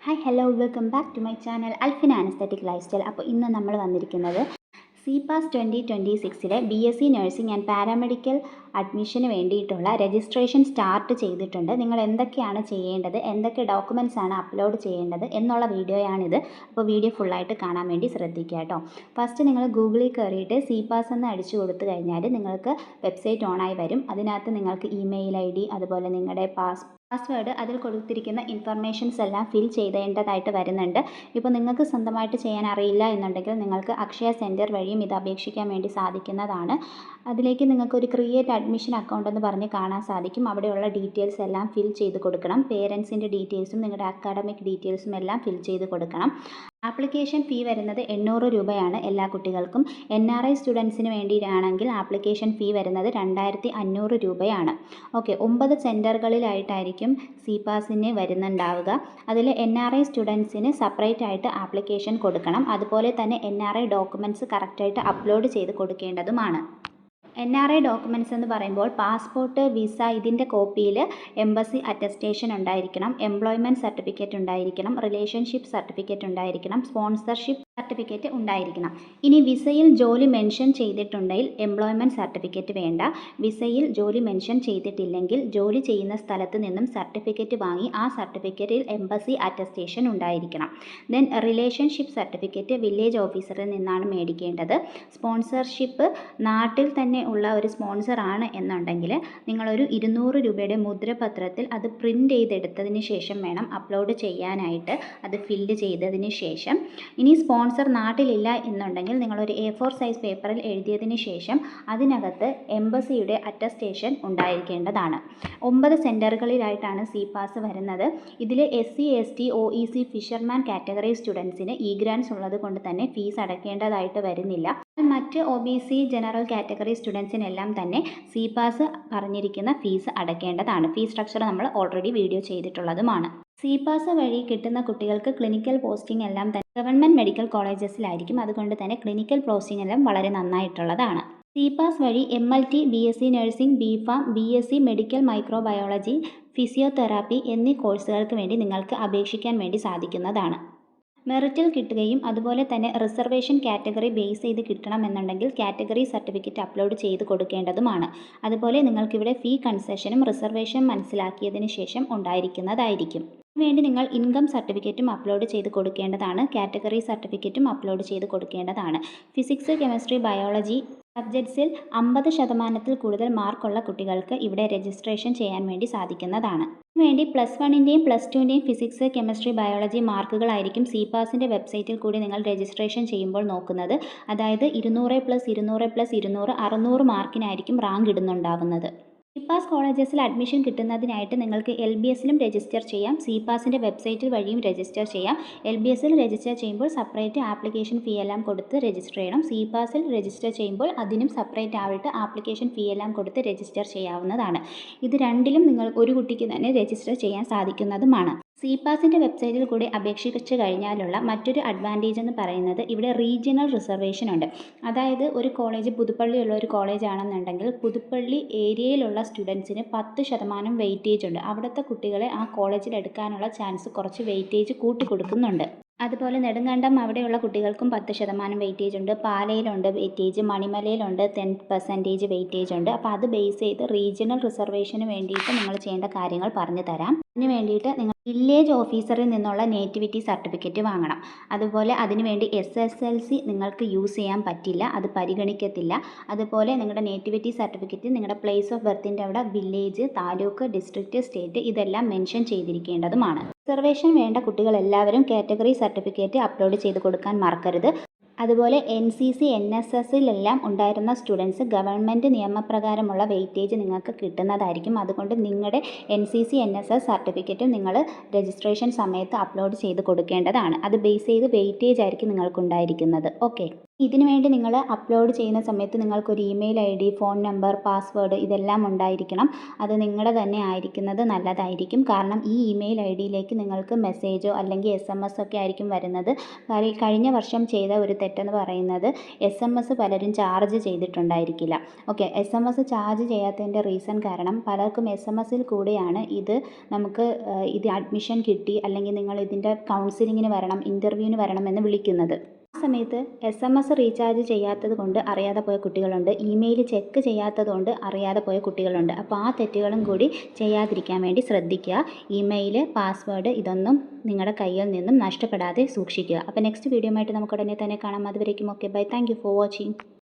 Hi hello welcome back to my channel Alfin anaesthetic ലൈഫ് സ്റ്റൈൽ. അപ്പോൾ ഇന്ന് നമ്മൾ വന്നിരിക്കുന്നത് CPAS 2026 BSc nursing and paramedical അഡ്മിഷന് വേണ്ടിയിട്ടുള്ള രജിസ്ട്രേഷൻ സ്റ്റാർട്ട് ചെയ്തിട്ടുണ്ട്. നിങ്ങൾ എന്തൊക്കെയാണ് ചെയ്യേണ്ടത്, എന്തൊക്കെ ഡോക്യുമെൻറ്റ്സ് ആണ് അപ്ലോഡ് ചെയ്യേണ്ടത് എന്നുള്ള വീഡിയോയാണിത്. അപ്പോൾ വീഡിയോ ഫുള്ളായിട്ട് കാണാൻ വേണ്ടി ശ്രദ്ധിക്കുക കേട്ടോ. ഫസ്റ്റ് നിങ്ങൾ ഗൂഗിളിൽ കയറിയിട്ട് CPAS എന്ന് അടിച്ചു കൊടുത്തു കഴിഞ്ഞാൽ നിങ്ങൾക്ക് വെബ്സൈറ്റ് ഓണായി വരും. അതിനകത്ത് നിങ്ങൾക്ക് ഇമെയിൽ ID അതുപോലെ നിങ്ങളുടെ പാസ്വേഡ് അതിൽ കൊടുത്തിരിക്കുന്ന ഇൻഫർമേഷൻസ് എല്ലാം ഫിൽ ചെയ്തേണ്ടതായിട്ട് വരുന്നുണ്ട്. ഇപ്പോൾ നിങ്ങൾക്ക് സ്വന്തമായിട്ട് ചെയ്യാൻ അറിയില്ല എന്നുണ്ടെങ്കിൽ നിങ്ങൾക്ക് അക്ഷയ സെൻറ്റർ വഴിയും ഇത് അപേക്ഷിക്കാൻ വേണ്ടി സാധിക്കുന്നതാണ്. അതിലേക്ക് നിങ്ങൾക്ക് ഒരു ക്രിയേറ്റ് അഡ്മിഷൻ അക്കൗണ്ട് എന്ന് പറഞ്ഞ് കാണാൻ സാധിക്കും. അവിടെയുള്ള ഡീറ്റെയിൽസ് എല്ലാം ഫിൽ ചെയ്ത് കൊടുക്കണം. പേരൻസിൻ്റെ ഡീറ്റെയിൽസും നിങ്ങളുടെ അക്കാഡമിക് ഡീറ്റെയിൽസും എല്ലാം ഫിൽ ചെയ്ത് കൊടുക്കണം. ആപ്ലിക്കേഷൻ ഫീ വരുന്നത് 800 രൂപയാണ് എല്ലാ കുട്ടികൾക്കും. NRI സ്റ്റുഡൻസിന് വേണ്ടിയിട്ടാണെങ്കിൽ ആപ്ലിക്കേഷൻ ഫീ വരുന്നത് 2500 രൂപയാണ്. ഓക്കെ, 9 സെൻറ്ററുകളിലായിട്ടായിരിക്കും CPASന് വരുന്നുണ്ടാവുക. അതിൽ NRI സ്റ്റുഡൻസിന് സെപ്പറേറ്റ് ആയിട്ട് ആപ്ലിക്കേഷൻ കൊടുക്കണം. അതുപോലെ തന്നെ NRI ഡോക്യുമെൻറ്റ്സ് കറക്റ്റായിട്ട് അപ്ലോഡ് ചെയ്ത് കൊടുക്കേണ്ടതുമാണ്. NRI ഡോക്യുമെൻറ്റ്സ് എന്ന് പറയുമ്പോൾ പാസ്പോർട്ട്, വിസ, ഇതിൻ്റെ കോപ്പിയിൽ എംബസി അറ്റസ്റ്റേഷൻ ഉണ്ടായിരിക്കണം, എംപ്ലോയ്മെൻറ്റ് സർട്ടിഫിക്കറ്റ് ഉണ്ടായിരിക്കണം, റിലേഷൻഷിപ്പ് സർട്ടിഫിക്കറ്റ് ഉണ്ടായിരിക്കണം, സ്പോൺസർഷിപ്പ് സർട്ടിഫിക്കറ്റ് ഉണ്ടായിരിക്കണം. ഇനി വിസയിൽ ജോലി മെൻഷൻ ചെയ്തിട്ടുണ്ടെങ്കിൽ എംപ്ലോയ്മെൻറ്റ് സർട്ടിഫിക്കറ്റ് വേണ്ട. വിസയിൽ ജോലി മെൻഷൻ ചെയ്തിട്ടില്ലെങ്കിൽ ജോലി ചെയ്യുന്ന സ്ഥലത്ത് നിന്നും സർട്ടിഫിക്കറ്റ് വാങ്ങി ആ സർട്ടിഫിക്കറ്റിൽ എംബസി അറ്റസ്റ്റേഷൻ ഉണ്ടായിരിക്കണം. ദെൻ റിലേഷൻഷിപ്പ് സർട്ടിഫിക്കറ്റ് വില്ലേജ് ഓഫീസറിൽ നിന്നാണ് മേടിക്കേണ്ടത്. സ്പോൺസർഷിപ്പ് നാട്ടിൽ തന്നെ ഉള്ള ഒരു സ്പോൺസർ ആണ് എന്നുണ്ടെങ്കിൽ നിങ്ങളൊരു 200 രൂപയുടെ മുദ്രപത്രത്തിൽ അത് പ്രിൻ്റ് ചെയ്തെടുത്തതിന് ശേഷം വേണം അപ്ലോഡ് ചെയ്യാനായിട്ട്. അത് ഫില്ല് ചെയ്തതിന് ശേഷം ഇനി സ്പോൺസർ നാട്ടിലില്ല എന്നുണ്ടെങ്കിൽ നിങ്ങളൊരു A4 സൈസ് പേപ്പറിൽ എഴുതിയതിന് ശേഷം അതിനകത്ത് എംബസിയുടെ അറ്റസ്റ്റേഷൻ ഉണ്ടായിരിക്കേണ്ടതാണ്. 9 സെൻറ്ററുകളിലായിട്ടാണ് CPAS വരുന്നത്. ഇതിൽ SC ST OEC fisherman category സ്റ്റുഡൻസിന് ഗ്രാൻസ് ഉള്ളത് കൊണ്ട് തന്നെ ഫീസ് അടയ്ക്കേണ്ടതായിട്ട് വരുന്നില്ല. മറ്റ് OBC ജനറൽ കാറ്റഗറി സ്റ്റുഡൻസിനെല്ലാം തന്നെ CPAS പറഞ്ഞിരിക്കുന്ന ഫീസ് അടയ്ക്കേണ്ടതാണ്. ഫീസ് സ്ട്രക്ചർ നമ്മൾ ഓൾറെഡി വീഡിയോ ചെയ്തിട്ടുള്ളതുമാണ്. CPAS വഴി കിട്ടുന്ന കുട്ടികൾക്ക് ക്ലിനിക്കൽ പോസ്റ്റിംഗ് എല്ലാം തന്നെ ഗവൺമെൻറ് മെഡിക്കൽ കോളേജസിലായിരിക്കും. അതുകൊണ്ട് തന്നെ ക്ലിനിക്കൽ പോസ്റ്റിംഗ് എല്ലാം വളരെ നന്നായിട്ടുള്ളതാണ്. CPAS വഴി MLT, BSc nursing, BPharm, BSc medical microbiology, physiotherapy എന്നീ കോഴ്സുകൾക്ക് വേണ്ടി നിങ്ങൾക്ക് അപേക്ഷിക്കാൻ വേണ്ടി സാധിക്കുന്നതാണ്. മെറിറ്റിൽ കിട്ടുകയും അതുപോലെ തന്നെ റിസർവേഷൻ കാറ്റഗറി ബേസ് ചെയ്ത് കിട്ടണമെന്നുണ്ടെങ്കിൽ കാറ്റഗറി സർട്ടിഫിക്കറ്റ് അപ്ലോഡ് ചെയ്ത് കൊടുക്കേണ്ടതുമാണ്. അതുപോലെ നിങ്ങൾക്കിവിടെ ഫീ കൺസെഷനും റിസർവേഷൻ മനസ്സിലാക്കിയതിന് ശേഷം ഉണ്ടായിരിക്കുന്നതായിരിക്കും. അതിനുവേണ്ടി നിങ്ങൾ ഇൻകം സർട്ടിഫിക്കറ്റും അപ്ലോഡ് ചെയ്ത് കൊടുക്കേണ്ടതാണ്. കാറ്റഗറി സർട്ടിഫിക്കറ്റും അപ്ലോഡ് ചെയ്ത് കൊടുക്കേണ്ടതാണ്. ഫിസിക്സ്, കെമിസ്ട്രി, ബയോളജി സബ്ജക്ട്സിൽ 50% കൂടുതൽ മാർക്കുള്ള കുട്ടികൾക്ക് ഇവിടെ രജിസ്ട്രേഷൻ ചെയ്യാൻ വേണ്ടി സാധിക്കുന്നതാണ്. അതിനുവേണ്ടി +1ൻ്റെയും +2ൻ്റെയും ഫിസിക്സ്, കെമിസ്ട്രി, ബയോളജി മാർക്കുകളായിരിക്കും CPASൻ്റെ വെബ്സൈറ്റിൽ കൂടി നിങ്ങൾ രജിസ്ട്രേഷൻ ചെയ്യുമ്പോൾ നോക്കുന്നത്. അതായത് 200+200+200 600 മാർക്കിനായിരിക്കും റാങ്ക് ഇടുന്നുണ്ടാവുന്നത്. CPAS കോളേജസിൽ അഡ്മിഷൻ കിട്ടുന്നതിനായിട്ട് നിങ്ങൾക്ക് LBSലും രജിസ്റ്റർ ചെയ്യാം. CPASൻ്റെ വെബ്സൈറ്റിൽ വഴിയും രജിസ്റ്റർ ചെയ്യാം. LBSൽ രജിസ്റ്റർ ചെയ്യുമ്പോൾ സെപ്പറേറ്റ് ആപ്ലിക്കേഷൻ ഫീ എല്ലാം കൊടുത്ത് രജിസ്റ്റർ ചെയ്യണം. CPASൽ രജിസ്റ്റർ ചെയ്യുമ്പോൾ അതിനും സെപ്പറേറ്റ് ആയിട്ട് ആപ്ലിക്കേഷൻ ഫീ എല്ലാം കൊടുത്ത് രജിസ്റ്റർ ചെയ്യാവുന്നതാണ്. ഇത് രണ്ടിലും നിങ്ങൾ ഒരു കുട്ടിക്ക് തന്നെ രജിസ്റ്റർ ചെയ്യാൻ സാധിക്കുന്നതുമാണ്. CPASൻ്റെ വെബ്സൈറ്റിൽ കൂടി അപേക്ഷിച്ച് കഴിഞ്ഞാലുള്ള മറ്റൊരു അഡ്വാൻറ്റേജ് എന്ന് പറയുന്നത് ഇവിടെ റീജിയണൽ റിസർവേഷൻ ഉണ്ട്. അതായത് ഒരു കോളേജ് പുതുപ്പള്ളിയുള്ള ഒരു കോളേജ് ആണെന്നുണ്ടെങ്കിൽ പുതുപ്പള്ളി ഏരിയയിലുള്ള സ്റ്റുഡൻസിന് 10% വെയിറ്റേജ് ഉണ്ട്. അവിടുത്തെ കുട്ടികളെ ആ കോളേജിൽ എടുക്കാനുള്ള ചാൻസ് കുറച്ച് വെയിറ്റേജ് കൂട്ടി കൊടുക്കുന്നുണ്ട്. അതുപോലെ നെടുങ്കണ്ടം അവിടെയുള്ള കുട്ടികൾക്കും 10% വെയിറ്റേജ് ഉണ്ട്. പാലയിലുണ്ട് വെയിറ്റേജ്, മണിമലയിലുണ്ട് 10% വെയിറ്റേജ് ഉണ്ട്. അപ്പോൾ അത് ബേസ് ചെയ്ത് റീജിയണൽ റിസർവേഷന് വേണ്ടിയിട്ട് നിങ്ങൾ ചെയ്യേണ്ട കാര്യങ്ങൾ പറഞ്ഞു തരാം. അതിന് വേണ്ടിയിട്ട് നിങ്ങൾ വില്ലേജ് ഓഫീസറിൽ നിന്നുള്ള നേറ്റിവിറ്റി സർട്ടിഫിക്കറ്റ് വാങ്ങണം. അതുപോലെ അതിനുവേണ്ടി SSLC നിങ്ങൾക്ക് യൂസ് ചെയ്യാൻ പറ്റില്ല, അത് പരിഗണിക്കത്തില്ല. അതുപോലെ നിങ്ങളുടെ നേറ്റിവിറ്റി സർട്ടിഫിക്കറ്റ് നിങ്ങളുടെ പ്ലേസ് ഓഫ് ബർത്തിൻ്റെ അവിടെ വില്ലേജ്, താലൂക്ക്, ഡിസ്ട്രിക്റ്റ്, സ്റ്റേറ്റ് ഇതെല്ലാം മെൻഷൻ ചെയ്തിരിക്കേണ്ടതുമാണ്. റിസർവേഷൻ വേണ്ട കുട്ടികൾ എല്ലാവരും കാറ്റഗറി സർട്ടിഫിക്കറ്റ് അപ്ലോഡ് ചെയ്ത് കൊടുക്കാൻ മറക്കരുത്. അതുപോലെ NCC NSSലെല്ലാം ഉണ്ടായിരുന്ന സ്റ്റുഡൻസ് ഗവൺമെൻറ് നിയമപ്രകാരമുള്ള വെയിറ്റേജ് നിങ്ങൾക്ക് കിട്ടുന്നതായിരിക്കും. അതുകൊണ്ട് നിങ്ങളുടെ NCC NSS സർട്ടിഫിക്കറ്റും നിങ്ങൾ രജിസ്ട്രേഷൻ സമയത്ത് അപ്ലോഡ് ചെയ്ത് കൊടുക്കേണ്ടതാണ്. അത് ബേസ് ചെയ്ത് വെയിറ്റേജ് ആയിരിക്കും നിങ്ങൾക്കുണ്ടായിരിക്കുന്നത്. ഓക്കെ. ഇതിനു വേണ്ടി നിങ്ങൾ അപ്ലോഡ് ചെയ്യുന്ന സമയത്ത് നിങ്ങൾക്കൊരു email ID, phone number, password ഇതെല്ലാം ഉണ്ടായിരിക്കണം. അത് നിങ്ങളുടെ തന്നെ ആയിരിക്കുന്നത് നല്ലതായിരിക്കും. കാരണം ഈ ഇമെയിൽ IDയിലേക്ക് നിങ്ങൾക്ക് മെസ്സേജോ അല്ലെങ്കിൽ SMS ഒക്കെ ആയിരിക്കും വരുന്നത്. കഴിഞ്ഞ വർഷം ചെയ്ത ഒരു തെറ്റെന്ന് പറയുന്നത് SMS പലരും ചാർജ് ചെയ്തിട്ടുണ്ടായിരിക്കില്ല. ഓക്കെ, SMS ചാർജ് ചെയ്യാത്തതിൻ്റെ റീസൺ കാരണം പലർക്കും SMS കൂടെയാണ് നമുക്ക് ഇത് അഡ്മിഷൻ കിട്ടി അല്ലെങ്കിൽ നിങ്ങൾ ഇതിൻ്റെ കൗൺസിലിങ്ങിന് വരണം, ഇൻ്റർവ്യൂവിന് വരണം എന്ന് വിളിക്കുന്നത്. ആ സമയത്ത് SMS റീചാർജ് ചെയ്യാത്തത് കൊണ്ട് അറിയാതെ പോയ കുട്ടികളുണ്ട്, ഇമെയിൽ ചെക്ക് ചെയ്യാത്തത് കൊണ്ട് അറിയാതെ പോയ കുട്ടികളുണ്ട്. അപ്പോൾ ആ തെറ്റുകളും കൂടി ചെയ്യാതിരിക്കാൻ വേണ്ടി ശ്രദ്ധിക്കുക. ഇമെയിൽ, പാസ്വേഡ് ഇതൊന്നും നിങ്ങളുടെ കയ്യിൽ നിന്നും നഷ്ടപ്പെടാതെ സൂക്ഷിക്കുക. അപ്പോൾ നെക്സ്റ്റ് വീഡിയോ ആയിട്ട് നമുക്ക് ഉടനെ തന്നെ കാണാം. അതുവരേക്കും okay bye. Thank you for watching.